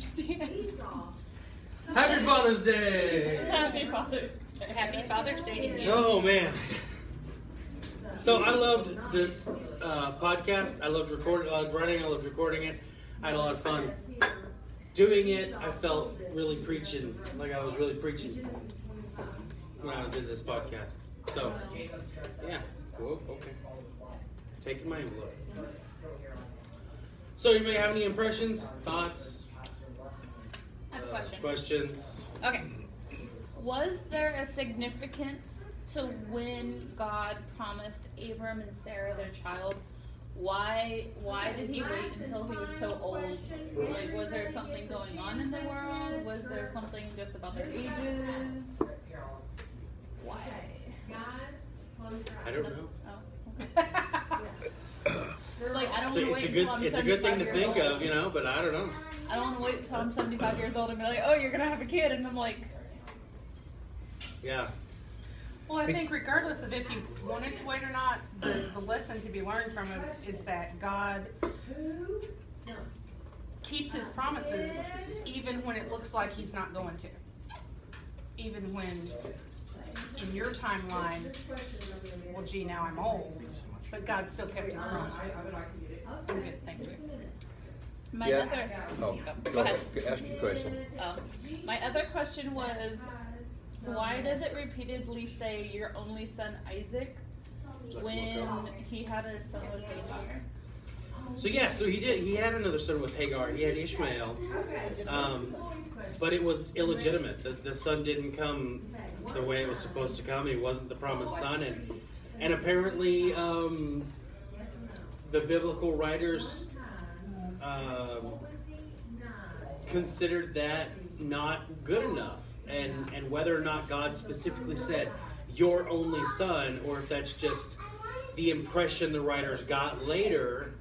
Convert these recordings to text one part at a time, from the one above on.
understand. Happy Father's Day! Happy Father's Day. Happy Father's Day to you. Oh, man. So I loved this podcast. I loved recording, I loved writing, I loved recording it. I had a lot of fun doing it. I felt really preaching, like I was really preaching when I did this podcast. So, yeah. Whoa, okay. Taking my envelope. So, anybody have any impressions, thoughts, I have a question. questions? Okay. Was there a significance to when God promised Abram and Sarah their child? Why did he wait until he was so old? Like, was there something going on in the world? Was there something just about their ages? Why? I don't know. Oh, okay. Like, I don't want to wait until I'm 75 It's a good thing to years think old. of, you know, but I don't know. I don't want to wait until I'm 75 years old and be like, oh, you're going to have a kid. And I'm like, Yeah. Well, I think regardless of if you wanted to wait or not, the lesson to be learned from it is that God keeps his promises even when it looks like he's not going to. Even when in your timeline, well, gee, now I'm old, but God still kept his promises. I'm good, thank you. my Yeah. other... Oh, Go ahead. Ask your question. My other question was, why does it repeatedly say your only son Isaac when he had a son with Hagar? So yeah, so he did. He had another son with Hagar. He had Ishmael, but it was illegitimate. The son didn't come the way it was supposed to come. He wasn't the promised son, and apparently the biblical writers considered that not good enough. And whether or not God specifically said, your only son, or if that's just the impression the writers got later,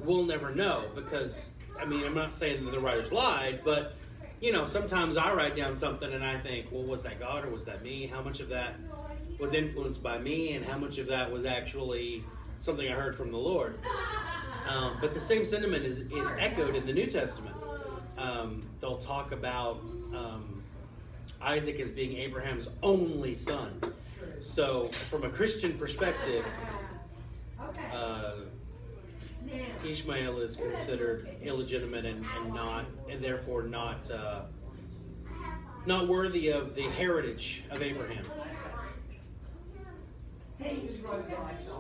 we'll never know. Because, I mean, I'm not saying that the writers lied, but, you know, sometimes I write down something and I think, well, was that God or was that me? How much of that was influenced by me, and how much of that was actually something I heard from the Lord? But the same sentiment is echoed in the New Testament. They'll talk about Isaac as being Abraham's only son. So, from a Christian perspective, Ishmael is considered illegitimate and therefore not worthy of the heritage of Abraham.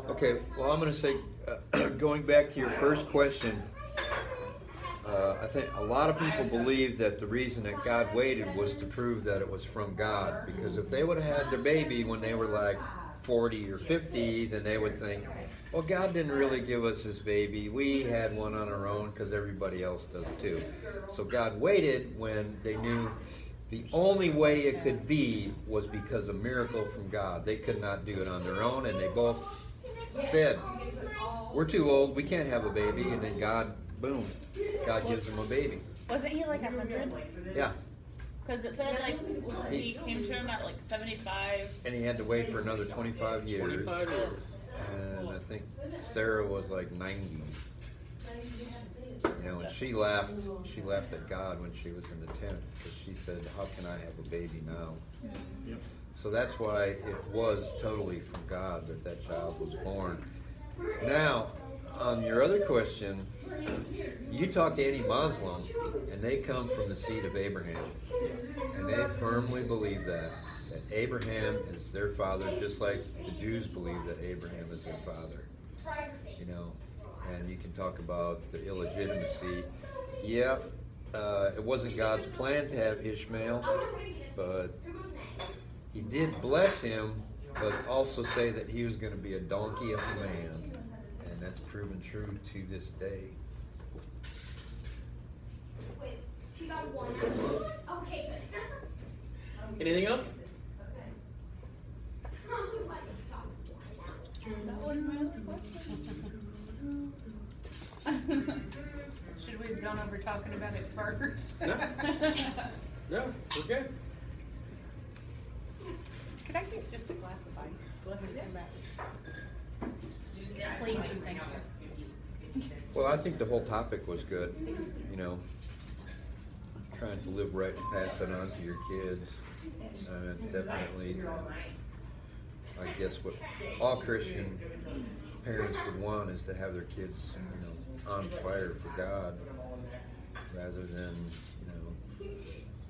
Okay, well, I'm going to say, going back to your first question, I think a lot of people believe that the reason that God waited was to prove that it was from God. Because if they would have had their baby when they were like 40 or 50, then they would think, well, God didn't really give us this baby. We had one on our own because everybody else does too. So God waited when they knew the only way it could be was because of a miracle from God. They could not do it on their own, and they both said, we're too old, we can't have a baby. And then God, boom, God gives them a baby. Wasn't he like 100? Yeah. Because it said like he came to him at like 75. And he had to wait for another 25 years. 25 years. And I think Sarah was like 90. You know, and she laughed at God when she was in the tent, because she said, how can I have a baby now? Yep. So that's why it was totally from God that child was born. Now, on your other question, you talk to any Muslim, and they come from the seed of Abraham. And they firmly believe that Abraham is their father, just like the Jews believe that Abraham is their father. You know, and you can talk about the illegitimacy. Yeah, it wasn't God's plan to have Ishmael, but he did bless him, but also say that he was going to be a donkey of a man. And that's proven true to this day. Anything else? That was my other question. Should we have gone over talking about it first? No. No, we're good. Could I get just a glass of ice? Let me come back. Please and thank you. Well, I think the whole topic was good, you know. trying to live right and pass it on to your kids. And it's definitely, I guess, what all Christian parents would want is to have their kids, on fire for God, rather than,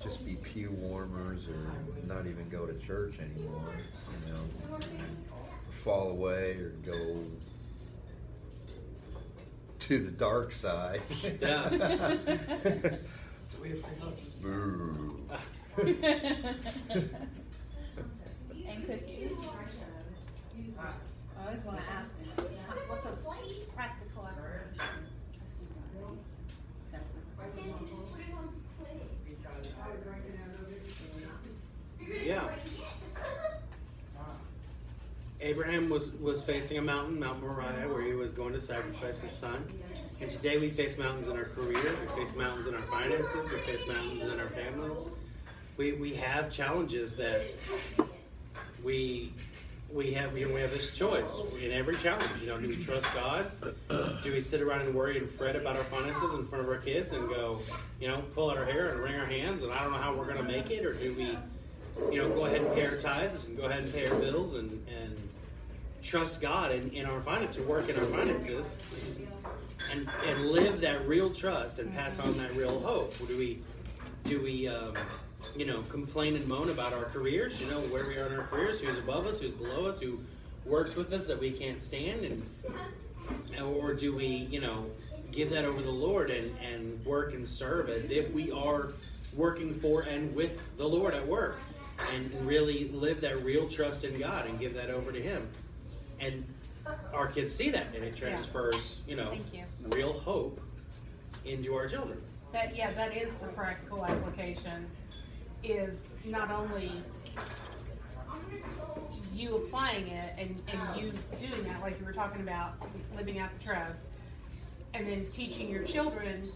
just be pew warmers or not even go to church anymore, or fall away or go to the dark side. Yeah. Boo. And cookies. I always want to ask, what's a practical application? Yeah. Abraham was facing a mountain, Mount Moriah, where he was going to sacrifice his son. And today we face mountains in our career, we face mountains in our finances, we face mountains in our families. We have challenges that we have this choice in every challenge. Do we trust God? Do we sit around and worry and fret about our finances in front of our kids and go, pull out our hair and wring our hands and I don't know how we're going to make it? Or do we, go ahead and pay our tithes and go ahead and pay our bills and trust God in our finances, work in our finances, and live that real trust and pass on that real hope? Or do we complain and moan about our careers, where we are in our careers, who's above us, who's below us, who works with us that we can't stand, or do we, give that over to the Lord and work and serve as if we are working for and with the Lord at work, and really live that real trust in God and give that over to Him. And our kids see that, and it transfers, real hope into our children. That is the practical application, is not only you applying it and you doing that, like you were talking about, living out the trust, and then teaching your children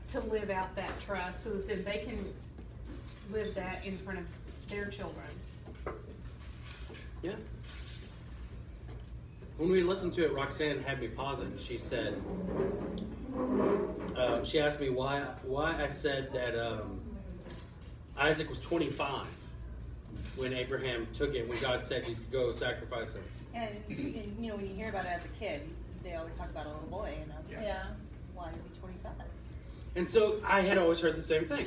to live out that trust so that then they can live that in front of their children. Yeah. When we listened to it, Roxanne had me pause it, and she said, she asked me why I said that Isaac was 25 when Abraham took it, when God said you could go sacrifice him. And when you hear about it as a kid, they always talk about a little boy, and I was like, why is he 25? And so I had always heard the same thing.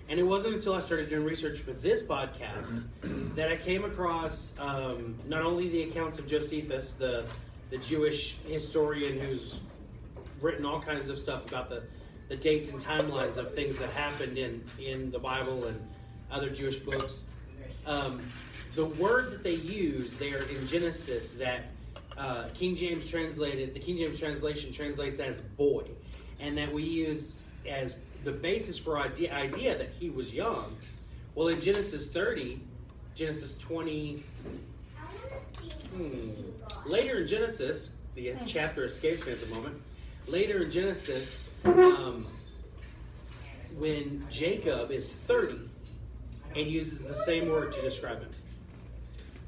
And it wasn't until I started doing research for this podcast that I came across not only the accounts of Josephus, the Jewish historian who's written all kinds of stuff about the dates and timelines of things that happened in the Bible and other Jewish books. The word that they use there in Genesis that the King James translation translates as boy, and that we use as the basis for idea that he was young. Well, in Genesis 30, Genesis 20, later in Genesis, the chapter escapes me at the moment. Later in Genesis, when Jacob is 30 and uses the same word to describe him.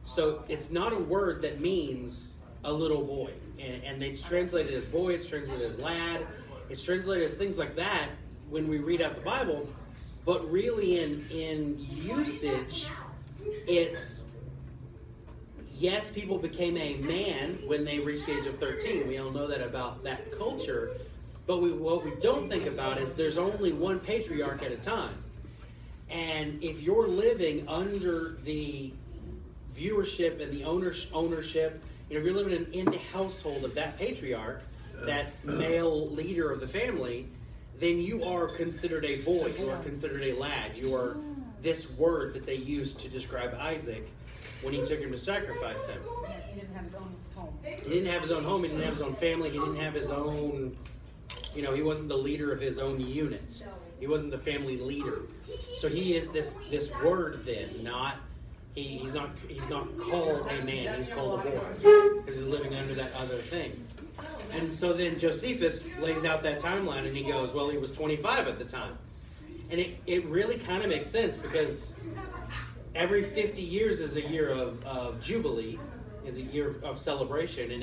So it's not a word that means a little boy. And it's translated as boy, it's translated as lad, it's translated as things like that when we read out the Bible. But really in usage, it's, yes, people became a man when they reached the age of 13. We all know that about that culture. But what we don't think about is there's only one patriarch at a time. And if you're living under the viewership and the ownership, if you're living in the household of that patriarch, that male leader of the family, then you are considered a boy. You are considered a lad. You are this word that they used to describe Isaac when he took him to sacrifice him. He didn't have his own home. He didn't have his own home. He didn't have his own family. He didn't have his own, he wasn't the leader of his own unit. He wasn't the family leader. So he is this word then, he's not called a man, he's called a boy, because he's living under that other thing. And so then Josephus lays out that timeline, and he goes, well, he was 25 at the time. And it really kind of makes sense, because every 50 years is a year of jubilee, is a year of celebration. And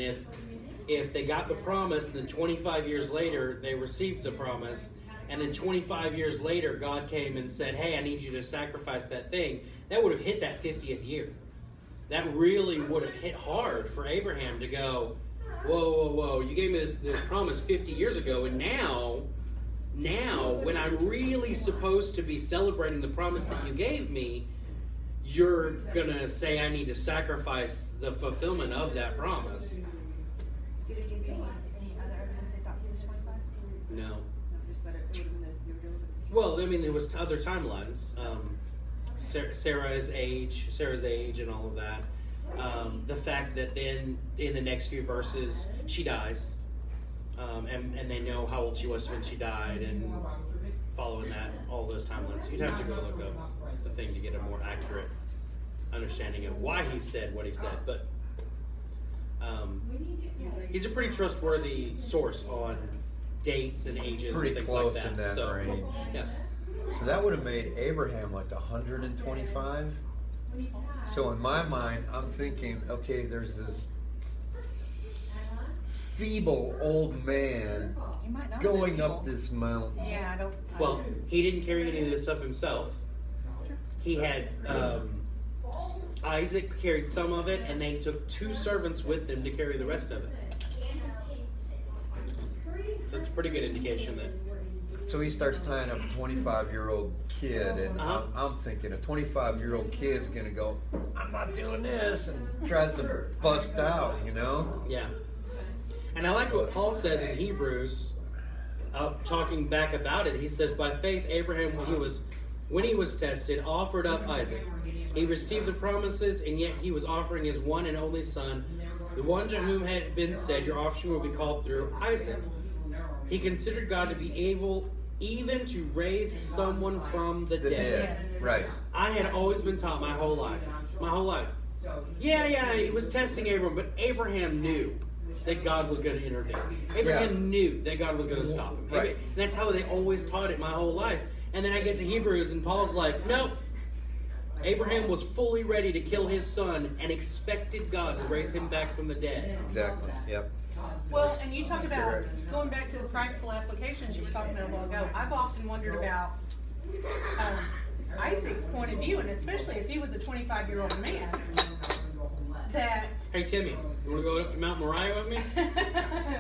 if they got the promise, and then 25 years later they received the promise, and then 25 years later, God came and said, hey, I need you to sacrifice that thing, that would have hit that 50th year. That really would have hit hard for Abraham to go, whoa, you gave me this promise 50 years ago, and now, when I'm really supposed to be celebrating the promise that you gave me, you're going to say I need to sacrifice the fulfillment of that promise. Did it give you any other evidence they thought he was 25? No. Just that it would have been the you were doing it. Well, I mean, there was other timelines. Sarah's age and all of that. The fact that then in the next few verses she dies, and they know how old she was when she died, and following that, all those timelines. You'd have to go look up the thing to get a more accurate understanding of why he said what he said. But he's a pretty trustworthy source on dates and ages Pretty and things close like that. in that So, range. yeah. So that would have made Abraham like 125. So in my mind, I'm thinking, okay, there's this feeble old man He might not have going been up evil. this mountain. Yeah, I don't. Well, he didn't carry any of this stuff himself. He had Isaac carried some of it, and they took 2 servants with them to carry the rest of it. That's a pretty good indication that. So he starts tying up a 25-year-old kid, and I'm thinking a 25-year-old kid's going to go, I'm not doing this, and tries to bust out, you know? Yeah. And I liked what Paul says in Hebrews, talking back about it. He says, by faith, Abraham, when he was tested, offered up Isaac. He received the promises, and yet he was offering his one and only son, the one to whom had been said, your offspring will be called through Isaac. He considered God to be able even to raise someone from the dead. Right. I had always been taught my whole life. Yeah, he was testing Abraham, but Abraham knew that God was going to intervene. Abraham knew that God was going to stop him. Right. And that's how they always taught it my whole life. And then I get to Hebrews, and Paul's like, nope. Abraham was fully ready to kill his son and expected God to raise him back from the dead. Exactly. Yep. Well, and you talk about going back to the practical applications you were talking about a while ago. I've often wondered about Isaac's point of view, and especially if he was a 25-year-old man, that... Hey, Timmy, you want to go up to Mount Moriah with me?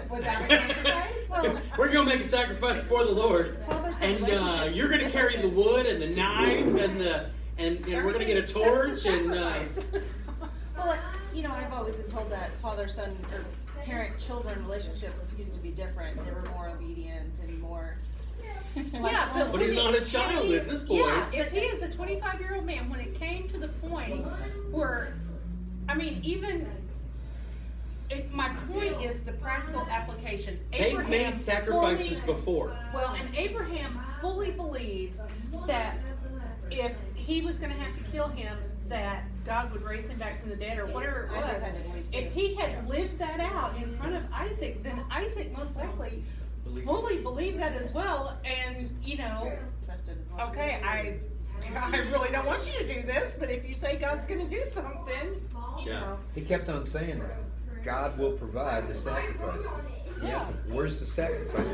without a sacrifice? Well, we're going to make a sacrifice before the Lord. And you're going to carry the wood and the knife and we're going to get a torch and... Well, like, I've always been told that father-son or parent-children relationships used to be different. They were more obedient and more... but he's not a child at this point. Yeah, if he is a 25-year-old man, when it came to the point where, my point is the practical application. They've made sacrifices before. Well, and Abraham fully believed that if he was going to have to kill him, that God would raise him back from the dead or whatever it was. If he had lived that out in front of Isaac, then Isaac most likely fully believed that as well. And, trusted as well. Okay, I really don't want you to do this, but if you say God's going to do something, you know. He kept on saying that. God will provide the sacrifice. Yeah. Where's the sacrifice?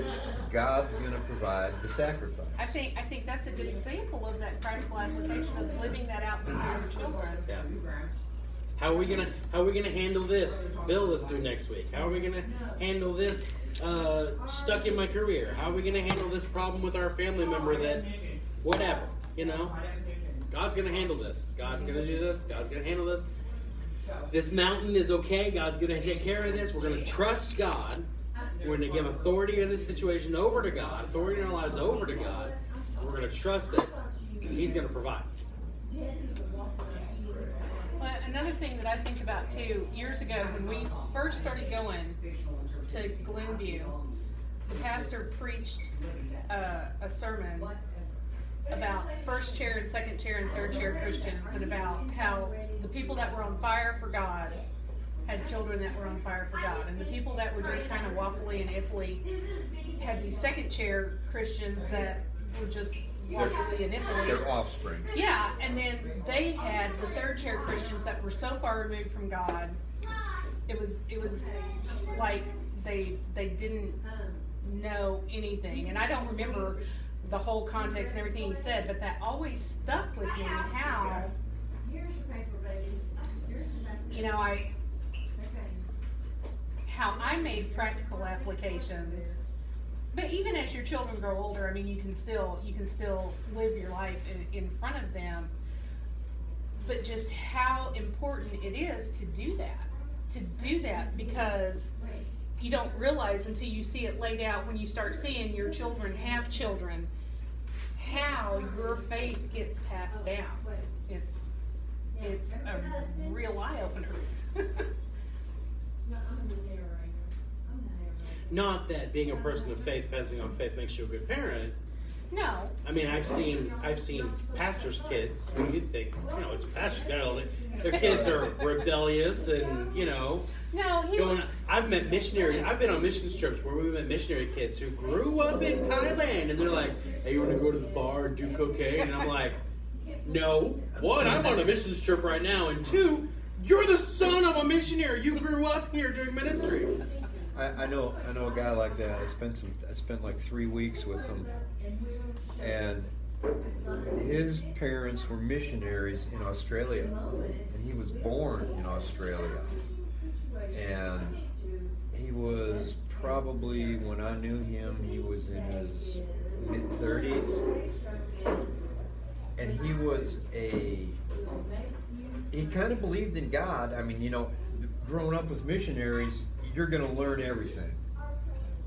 God's going to provide the sacrifice. I think that's a good example of that practical application of living that out with your children. Yeah. How are we gonna handle this? Bill, let's do next week. How are we gonna handle this stuck in my career? How are we gonna handle this problem with our family member that whatever, God's gonna handle this. God's gonna do this. God's gonna handle this. This mountain is okay. God's gonna take care of this. We're gonna trust God. We're going to give authority in this situation over to God, authority in our lives over to God. We're going to trust that He's going to provide. Well, another thing that I think about too, years ago when we first started going to Glenview, the pastor preached a sermon about first chair and second chair and third chair Christians, and about how the people that were on fire for God had children that were on fire for God, and the people that were just kind of waffly and iffly had these second chair Christians that were just waffly and iffly. Their offspring. Yeah, and then they had the third chair Christians that were so far removed from God. It was like they didn't know anything. And I don't remember the whole context and everything he said, but that always stuck with me, how, you know, how I made practical applications. But even as your children grow older, I mean, you can still live your life in front of them. But just how important it is to do that, because you don't realize until you see it laid out when you start seeing your children have children, how your faith gets passed down. It's a real eye opener. Not that being a person of faith, passing on faith, makes you a good parent. No. I mean, I've seen pastors' kids who you'd think, you know, it's a pastor's kid. Their kids are rebellious and, you know, I've met missionaries. I've been on missions trips where we met missionary kids who grew up in Thailand, and they're like, "Hey, you want to go to the bar and do cocaine?" And I'm like, "No. One, I'm on a missions trip right now, and two, you're the son of a missionary. You grew up here doing ministry." I know a guy like that. I spent like 3 weeks with him, and his parents were missionaries in Australia, and he was born in Australia. And he was probably, when I knew him, he was in his mid-30s, and he kind of believed in God. I mean, you know, growing up with missionaries, you're going to learn everything.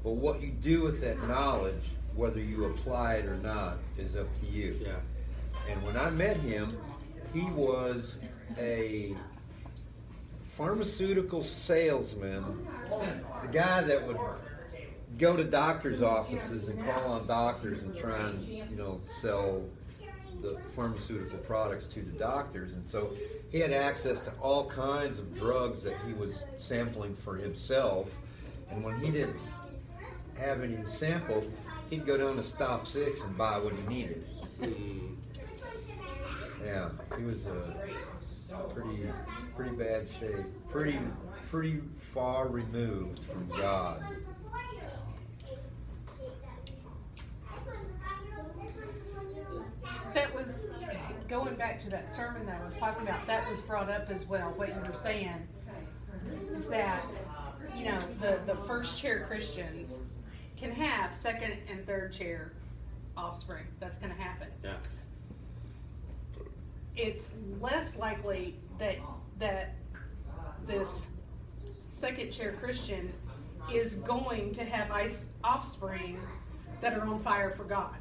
But what you do with that knowledge, whether you apply it or not, is up to you. Yeah. And when I met him, he was a pharmaceutical salesman, the guy that would go to doctors' offices and call on doctors and try and, you know, sell the pharmaceutical products to the doctors. And so he had access to all kinds of drugs that he was sampling for himself. And when he didn't have any to sample, he'd go down to Stop 6 and buy what he needed. Yeah, he was pretty bad shape, pretty far removed from God. That was, going back to that sermon that I was talking about, that was brought up as well. What you were saying is that, you know, the first chair Christians can have second and third chair offspring. That's going to happen. Yeah. It's less likely that this second chair Christian is going to have offspring that are on fire for God,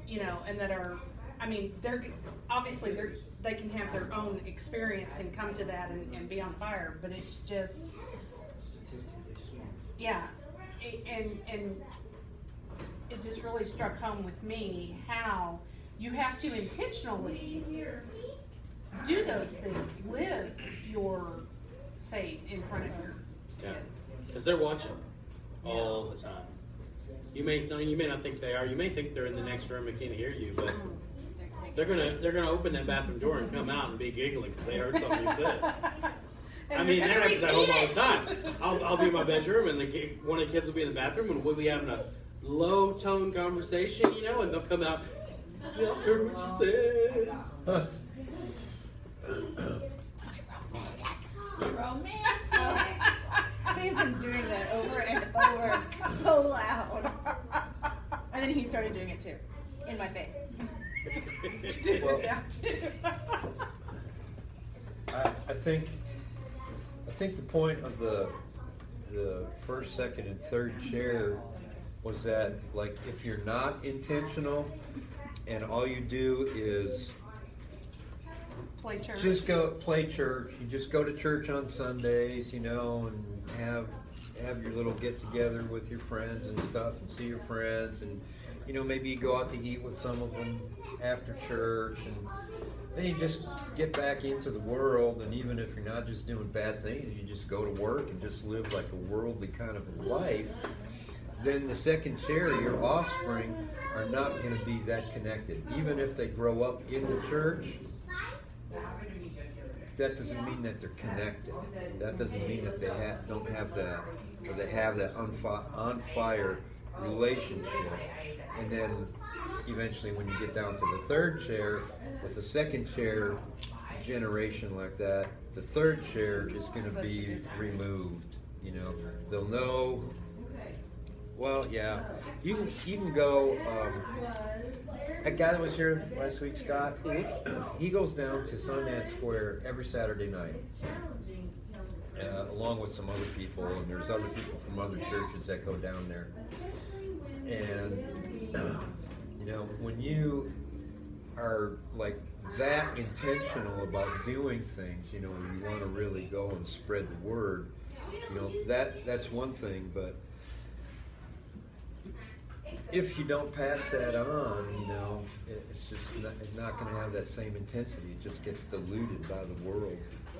you know, and that are, I mean, they can have their own experience and come to that and be on fire, but it's just, yeah, and it just really struck home with me how you have to intentionally do those things, live your faith in front of your kids. Because they're watching all the time. You may not think they are. You may think they're in the next room and can't hear you, but they're gonna open that bathroom door and come out and be giggling because they heard something you said. I mean, that happens at home all the time. I'll be in my bedroom and one of the kids will be in the bathroom and we'll be having a low tone conversation, you know, and they'll come out. Yeah, I heard what you said. Romantic. They've been doing that over and over so loud. And then he started doing it too, in my face. Well, that too. I think the point of the first, second, and third chair was that, like, if you're not intentional and all you do is Play church. just go play church, you just go to church on Sundays, you know, and have your little get together with your friends and stuff, and see your friends, and, you know, maybe you go out to eat with some of them after church, and then you just get back into the world. And even if you're not just doing bad things, you just go to work and just live like a worldly kind of a life, then the second chair, your offspring, are not going to be that connected. Even if they grow up in the church, that doesn't mean that they're connected. That doesn't mean that they don't have that, or they have that on fire relationship. And then eventually when you get down to the third chair, with the second chair generation like that, the third chair is going to be removed. You know, they'll know. Well, yeah, you can go. That guy that was here last week, Scott, he goes down to Sundance Square every Saturday night, along with some other people, and there's other people from other churches that go down there. And you know, when you are like that intentional about doing things, you know, you want to really go and spread the word. You know, that's one thing, but if you don't pass that on, you know, it's just not going to have that same intensity. It just gets diluted by the world.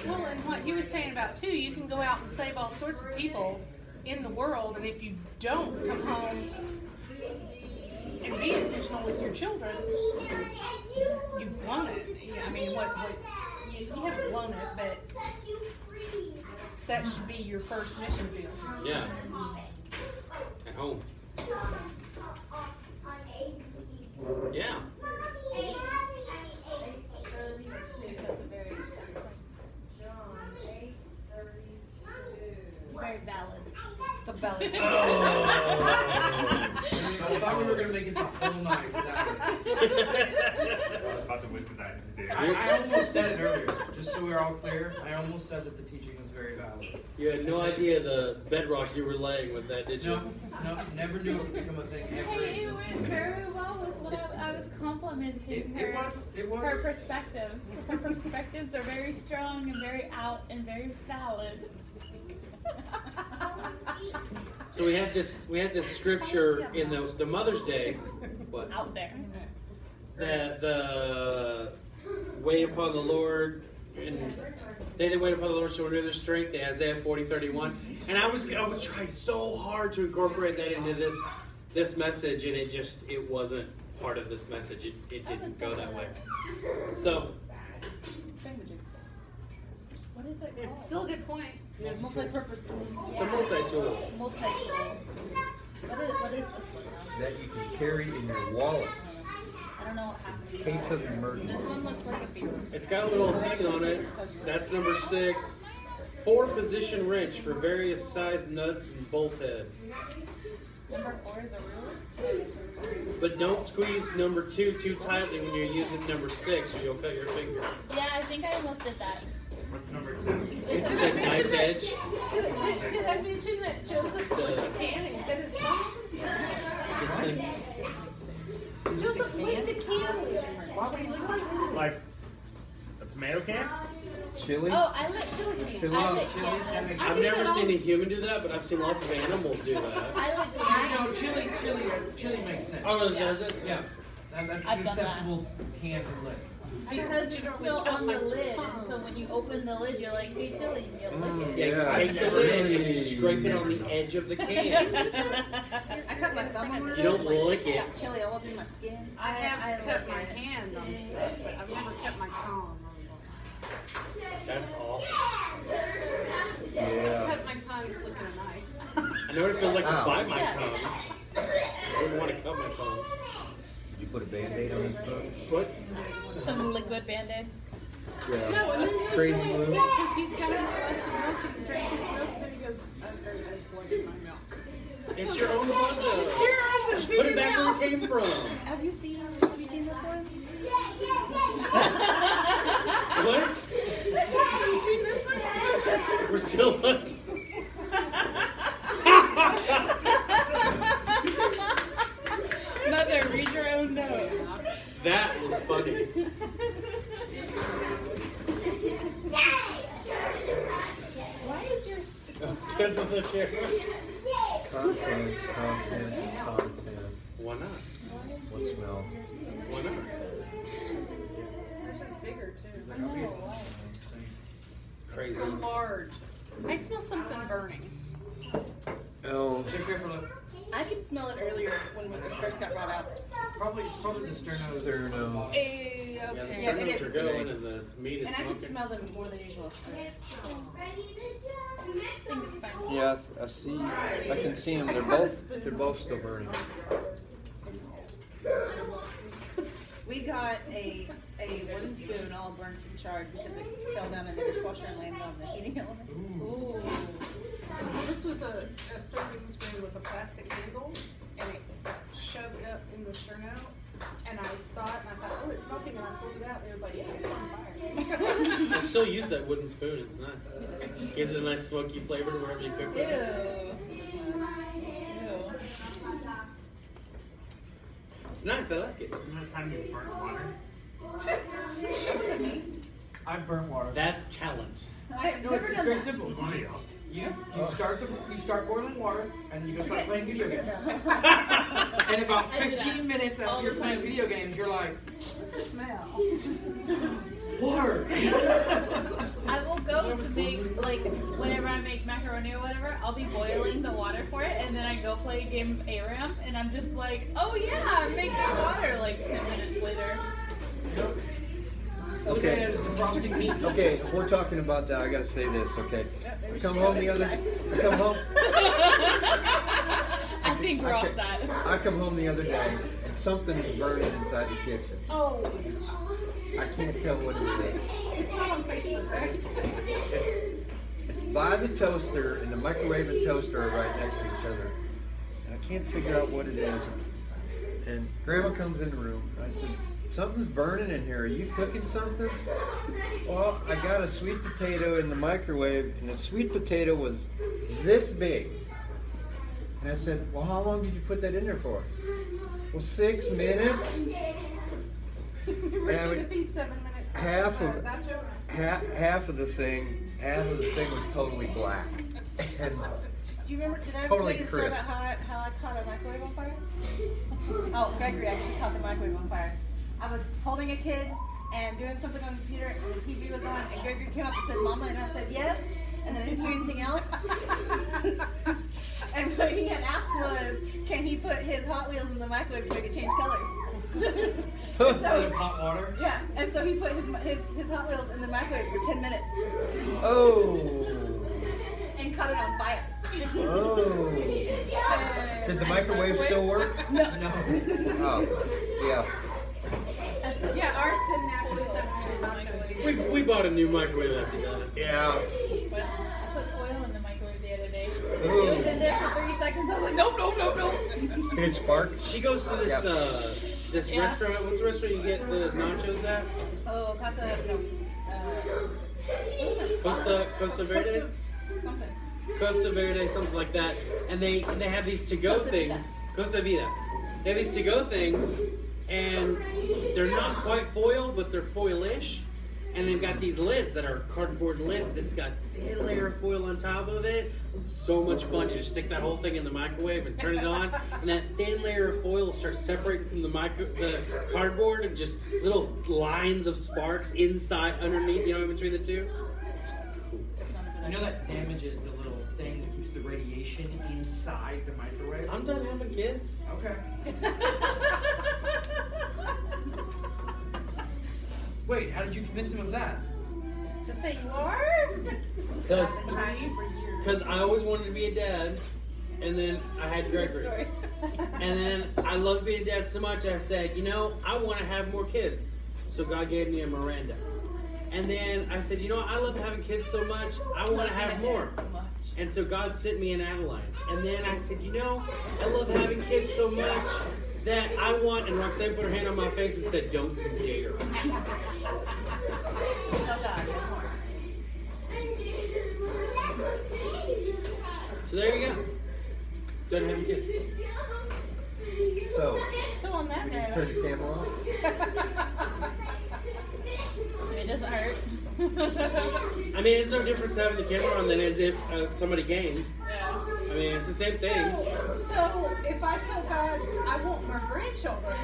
Well, and what he was saying about too, you can go out and save all sorts of people in the world, and if you don't come home and be intentional with your children, you've blown it. I mean, you haven't blown it, but that should be your first mission field. Yeah. At home. Yeah. Very valid. It's a belly. I thought we were going to make it the whole night without it. About to whisper that in his ear. I almost said it earlier, just so we're all clear. I almost said that the teaching was very valid. You had no idea the bedrock you were laying with that, did you? No, never knew it would become a thing ever. Hey, it went very well with what I was complimenting It her. was. Her perspectives. Her perspectives are very strong and very out and very valid. So we had this scripture in the Mother's Day. What? Out there. The wait upon the Lord, and they that wait upon the Lord shall renew their strength, Isaiah 40:31. And I was trying so hard to incorporate that into this message, and it wasn't part of this message. It didn't go that way. So What is it called? Still a good point. Multi-purpose tool. it's a multi-tool. Multi-tool. What is this one now? That you can carry in your wallet I don't know what happened. in case of emergency. This one looks like a beer. It's got a little thing on it. That's number 6. 4-position wrench for various size nuts and bolt head. Number 4 is a ruler? But don't squeeze number 2 too tightly when you're using number 6 or you'll cut your finger. Yeah, I think I almost did that. What's number 2? It's the knife edge. Did I mention that Joseph lit the can and cut his thumb? This thing. Joseph lit the can. Like a tomato can? Chili? Oh, I lit chili can. Chili? I lit Chili, can. that makes I've sense. never seen a human do that, but I've seen lots of animals do that. I lit No, chili makes sense. Oh, does it? Yeah, that's I've an done that. acceptable can to lick. because it's still on the lid, and so when you open the lid, you're like, hey, chili, and you lick it. Yeah, Yeah. you take the lid and you scrape it on the edge of the can. I cut my thumb on one of You those. don't like, lick it. got chili all up in my skin. I have I cut like my it. hand on stuff, but I've never cut my tongue. That's awful. I Yeah. cut my tongue flicking a knife. I know what it feels like to Ow. bite my tongue. I wouldn't want to cut my tongue. Did you put a Band-Aid on his tongue? What? Some liquid Band-Aid. Yeah. No, and then he was Crazy really glue. upset because he got a glass of milk and drank his milk, and then he goes, I blood in my milk. It's your own blood. It sure is. Just put it back where it came from. Have you seen this one? What? Have you seen this one? We're still looking. Mother, read your own note. That was funny. Why is yours so Because of the camera. Content. Why not? What smell? Why not? Yours is bigger, too. Crazy. So large. I smell something burning. Oh. Check your lip. I could smell it earlier when it first got brought out. It's probably the sterno. Sterno. Hey, Yeah, the okay. Yeah, it notes is. are going and the meat is And I smoking. can smell them more than usual. Yeah, I see. I can see them. They're both still burning. We got a wooden spoon all burnt and charred because it fell down in the dishwasher and landed on the heating element. Ooh. This was a serving spoon with a plastic handle, and it shoved up in the sterno. And I saw it, and I thought, oh, it's smoking, and I pulled it out, and it was like, yeah, it's on fire. I still use that wooden spoon. It's nice. Gives it a nice smoky flavor to wherever you cook with it. Ew. It's nice. I like it. You know the time you burnt water? I've burnt water. That's talent. I've No, never it's done very that. simple. One of y'all. You start boiling water and you go start playing video games. And about 15 minutes All after you're the playing time. video games, you're like, What's the smell? water. I will go to make, like, whenever I make macaroni or whatever, I'll be boiling the water for it, and then I go play a game of ARAM, and I'm just like, oh yeah, I'm making water, like 10 minutes later. Other Okay. day is defrosting meat. Okay, if we're talking about that, I gotta say this, okay? I come home the other I think we're off that. I come home the other day and something is burning inside the kitchen. Oh, I can't tell what it is. it's not on Facebook, right? It's by the toaster, and the microwave and toaster are right next to each other. And I can't figure out what it is. And Grandma comes in the room. I said, something's burning in here. Are you cooking something? Well, I got a sweet potato in the microwave, and the sweet potato was this big. And I said, well, how long did you put that in there for? Well, 6 minutes. Remember Timothy's 7 minutes. Half of nachos? half of the thing was totally black. And Do you remember? Did I ever Totally tell you the story crisp. about how I caught a microwave on fire? Oh, Gregory actually caught the microwave on fire. I was holding a kid and doing something on the computer, and the TV was on, and Gregory came up and said, "Mama," and I said, "Yes," and then I didn't hear anything else. And what he had asked was, can he put his Hot Wheels in the microwave to make it change colors? Instead of hot water. Yeah, and so he put his Hot Wheels in the microwave for 10 minutes oh, and caught it on fire. oh. Did the microwave still work? No. No. Oh, yeah. Yeah, ours didn't actually 7 minute nachos. We bought a new microwave after that. Yeah. But I put oil in the microwave the other day. Ooh. It was in there for 30 seconds. I was like, nope, nope, nope, nope. Did it spark? She goes to this Yeah. this Yeah. restaurant. What's the restaurant you get the nachos at? Oh, Casa, no. Costa Verde? Something. Costa Verde, something like that. And they have these to-go Costa Vida. things. Costa Vida. They have these to-go things, and they're not quite foil, but they're foil-ish. And they've got these lids that are cardboard lid that's got a thin layer of foil on top of it. It's so much fun. You just stick that whole thing in the microwave and turn it on, and that thin layer of foil will start separating from the cardboard, and just little lines of sparks inside, underneath, in between the two. It's cool. You know that damages the little thing that keeps the radiation inside the microwave? I'm done having kids. Okay. Wait, how did you convince him of that? To say you are? Because I've been trying you for years. I always wanted to be a dad, and then I had Gregory. Story. And then I loved being a dad so much, I said, I want to have more kids. So God gave me a Miranda. And then I said, I love having kids so much, I want to have more. So much. And so God sent me an Adeline. And then I said, I love having kids so much that I want, and Roxanne put her hand on my face and said, don't you dare. Oh God, no more. So there you go. Done having kids. So, So on that we need to note, turn the camera off. It doesn't hurt. I mean, it's no difference having the camera on than as if somebody came. Yeah. I mean, it's the same thing. so if I tell God I want more grandchildren,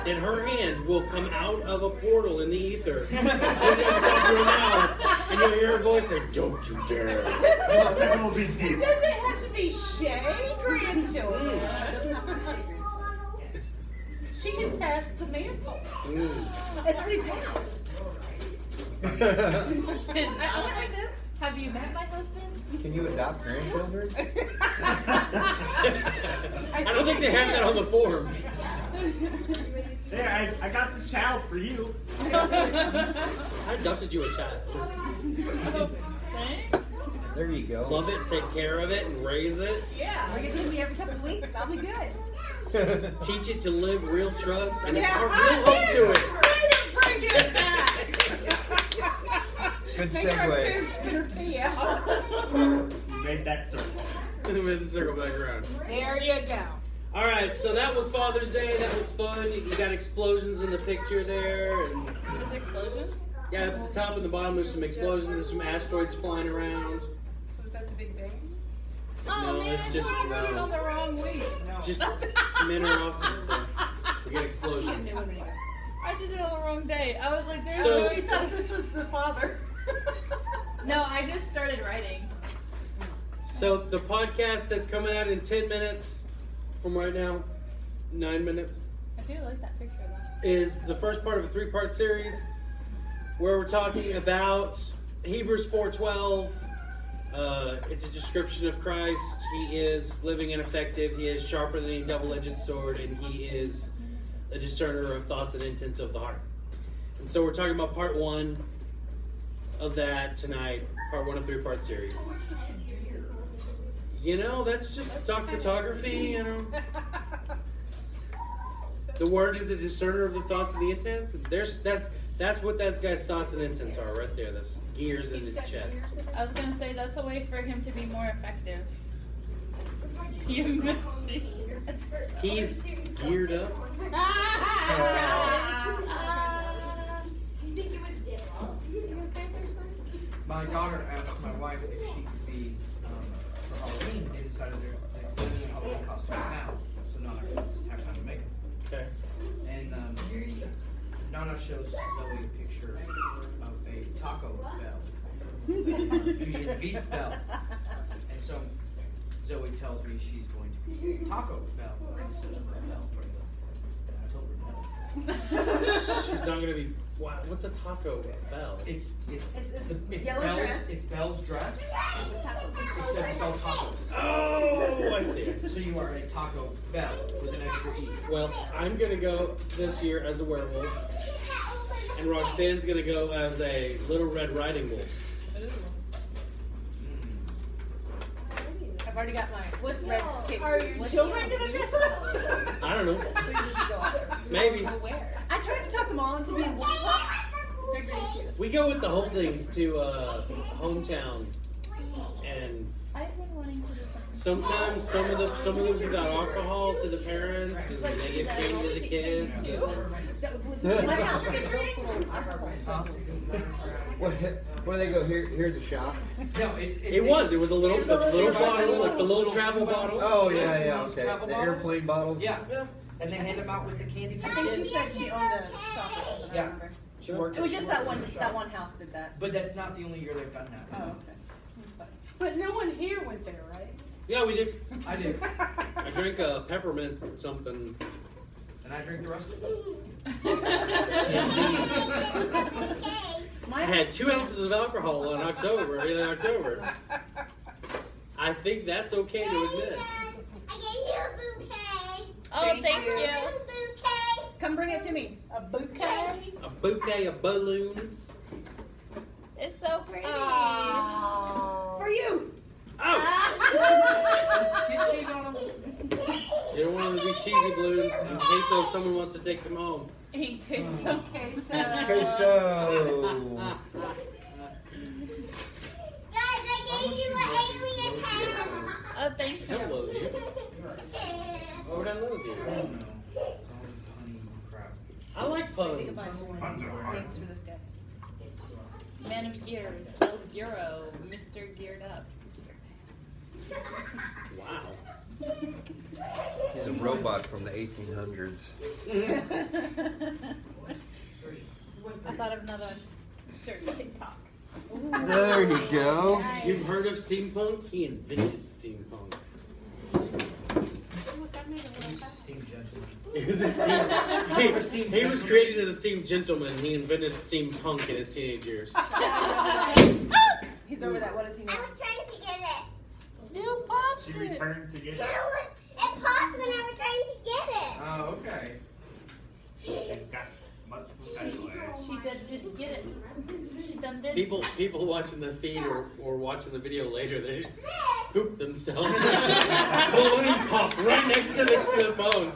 Then her hand will come out of a portal in the ether. And it'll come through her mouth, and you'll hear her voice say, don't you dare. That will be deep. does it have to be Shay grandchildren? She can pass the mantle. It's already passed. I went like this. Have you met my husband? Can you adopt grandchildren? I don't think they have that on the forms. Hey, I got this child for you. I adopted you a child. Thanks. There you go. Love it, take care of it, and raise it. Yeah, we're gonna see me every couple of weeks. That'll be good. Teach it to live real trust and Yeah. impart real hope to it. Way to bring it back. Good Make segue. Roxanne spit her tea out. You made that circle. And then the circle back around. There you go. All right, so that was Father's Day. That was fun. You got explosions in the picture there. And There's explosions? yeah, at the top and the bottom, there's some explosions. There's some asteroids flying around. So is that the Big Bang? Oh No, man, it's I just- thought I wrote it no. on the wrong week. Just men are awesome, so we get explosions. I did it on the wrong day. I was like, there's So- no She thought this was the father. No, I just started writing. So the podcast that's coming out in 10 minutes from right now, 9 minutes, I do like that picture though. is the first part of a 3-part series where we're talking about Hebrews 4:12. It's a description of Christ. He is living and effective. He is sharper than a double-edged sword, and he is a discerner of thoughts and intents of the heart. And so we're talking about part 1 of that tonight, part 1 of 3-part series. You know, that's just stock photography, you know. The word is a discerner of the thoughts and the intents. That's what that guy's thoughts and intents are right there. Those gears in his chest. I was gonna say that's a way for him to be more effective. He's geared up. My daughter asked my wife if she could be for Halloween. They decided they're doing a Halloween costume now, so now I have time to make them. Okay. And Nana shows Zoe a picture of a Taco Bell. I mean, a Beast Bell. And so Zoe tells me she's going to be a Taco Bell instead of a bell for the. And I told her no. She's not gonna be. Wow, what's a Taco Bell? It's yellow Bell's dress. it's Bell's dress. Except it's all tacos. Oh, I see. So you are a Taco Bell with an extra E. Well, I'm gonna go this year as a werewolf, and Roxanne's gonna go as a Little Red Riding Wolf. I've already got my What's red y'all? cape. Are your What's children y'all? gonna dress up? I don't know. Please just go on. Maybe. Where? I tried to talk them all into being wolf pups. They're ridiculous. We go with the Holdings to hometown, and I've been wanting to do something. sometimes some of them give out alcohol to the parents, and they give candy to the kids. And My house gets built What do they go? Here's a shop. No, it was a little bottle, like the little travel bottle. Oh Yeah, yeah, some yeah. of those Okay. travel The bottles? airplane bottles. Yeah. And they hand them out with the candy for I the think she kids. said she owned a shop or something. I Yeah. remember. She worked It was she just worked that in the shop. one house did that. But that's not the only year they've done that. Oh, okay. That's funny. But no one here went there, right? Yeah, we did. I did. I drank a peppermint something. And I drink the rest of I had 2 ounces of alcohol in October. I think that's okay to admit. I gave you a bouquet. Oh, thank you. Bouquet. Come bring it to me. A bouquet. A bouquet of balloons. It's so pretty. For you. Oh! Get cheese on them. You don't want them to be cheesy balloons in case someone wants to take them home. In queso. Queso. Guys, I gave you an alien hat. Oh, thank I you. don't love you. Why would I love you? I don't know. It's always honey crap. I like Think puns. about Puns are hard. names for this guy. Man of Gears, El Giro, Mr. Geared Up. Wow. He's a robot from the 1800s. I thought of another one. Mr. TikTok. There you go. You've heard of steampunk? He invented steampunk. Look, I made a little fast. Esteemed gentleman. He was he was created as a steamed gentleman. He invented steampunk in his teenage years. He's over that. What does he know? I was trying to get it. You popped She it. returned to get It it. popped when I was trying to get it. Oh, okay. She's got much vocabulary. She didn't get it. She done did. People watching the feed or watching the video later, they just poop themselves. Balloon popped right next to the phone.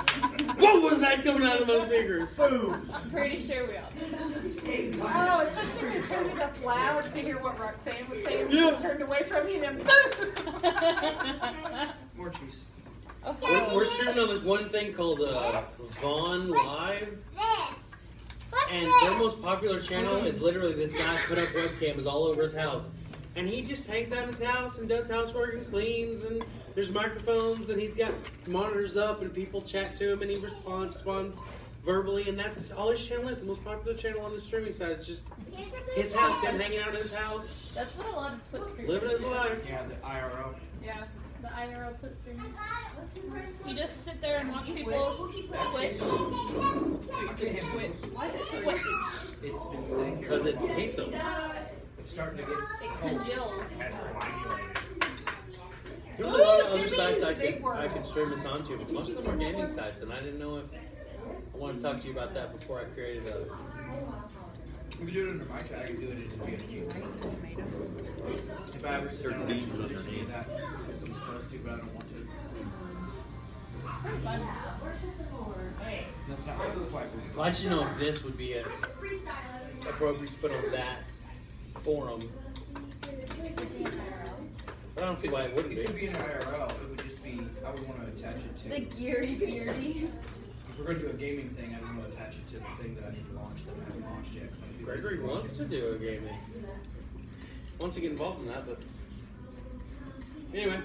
What was that coming out of those speakers? Boom! I'm pretty sure we all did. Oh, especially if you turned it up loud to hear what Roxanne was saying. Yeah. She turned away from you and then More cheese. We're shooting on this one thing called Vaughn Live. This. What's And this? their most popular channel is literally this guy put up webcams all over his house. And he just hangs out in his house and does housework and cleans, and there's microphones, and he's got monitors up, and people chat to him, and he responds verbally, and that's all his channel is. The most popular channel on the streaming side is just his house, him hanging out in his house, That's what a lot of Twitch streamers living his do. life. Yeah, the IRL. Yeah, the IRL Twitch streamers. You just sit there and watch people Twitch. why is it Twitch? It's insane. Because it's queso. It's starting to get. It congeals. Has coagulated. There's a lot of Ooh, other Jimmy sites is I a big could world. stream this onto, but most of them are gaming sites, and I didn't know if I want to talk to you about that before I created a. You can do it under my tag. You can do it as a GFG. If I ever sit down and actually see that, because I'm supposed to, but I don't want to. That's not quite right. Well, I should know if this would be appropriate to put on that forum. But I don't see why it wouldn't It could be. be an IRL. It would just be. I would want to attach it to. The geary beardy. If we're going to do a gaming thing, I would want to attach it to the thing that I need to launch that I haven't launched yet. 'cause I'm too busy Gregory to launch wants it. to do a gaming. Wants to get involved in that, but anyway.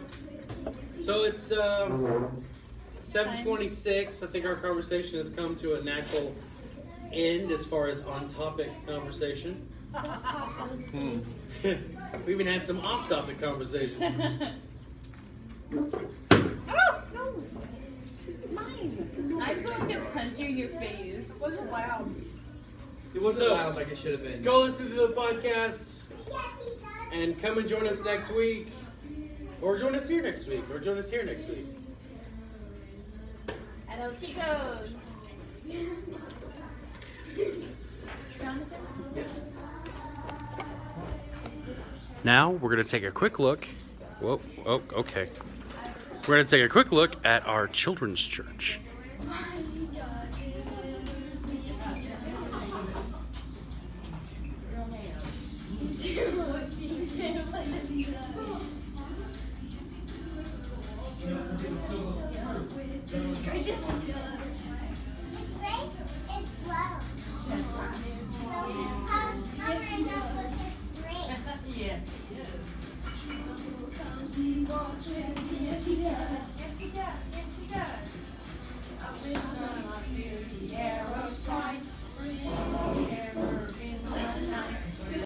So it's 7:26. I think our conversation has come to a natural end as far as on-topic conversation. We even had some off-topic conversation. I'm going to punch you in your face. It wasn't loud. It wasn't So, loud like it should have been. Go listen to the podcast and come and join us next week. Or join us here next week. Hello, chicos. Now we're going to take a quick look. Whoa, oh, okay. We're going to take a quick look at our children's church. Yes.